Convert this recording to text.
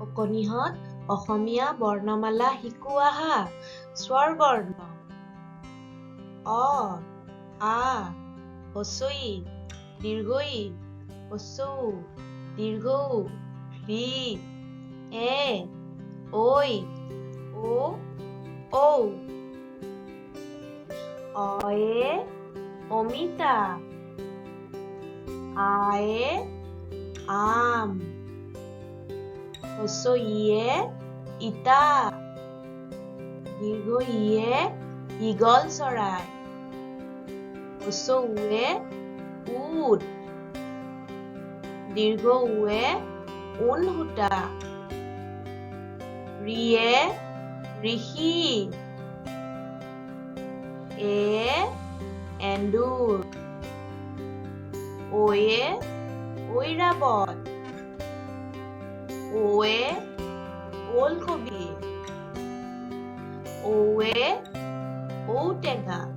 অকণিহঁত অসমীয়া বৰ্ণমালা শিকো আহা। স্বৰ বৰ্ণ অ, আ, হ্ৰস্ব ই, দীৰ্ঘ ই, হ্ৰস্ব উ, দীৰ্ঘ উ, ঋ, এ, ঐ, ও, ঔ। অয়ে অমিতা, আয়ে আম, হ্ৰস্ব ইয়ে ইটা, দীৰ্ঘ ইয়ে ঈগল চৰাই, হ্ৰস্ব ঊয়ে উট, দীৰ্ঘ ঊয়ে ঊণ সূতা, ঋয়ে ঋষি, এন্দুৰ, ঐয়ে ঐৰাবত, ঔৱে ওলকবি, ঔৱে ঔটেঙা।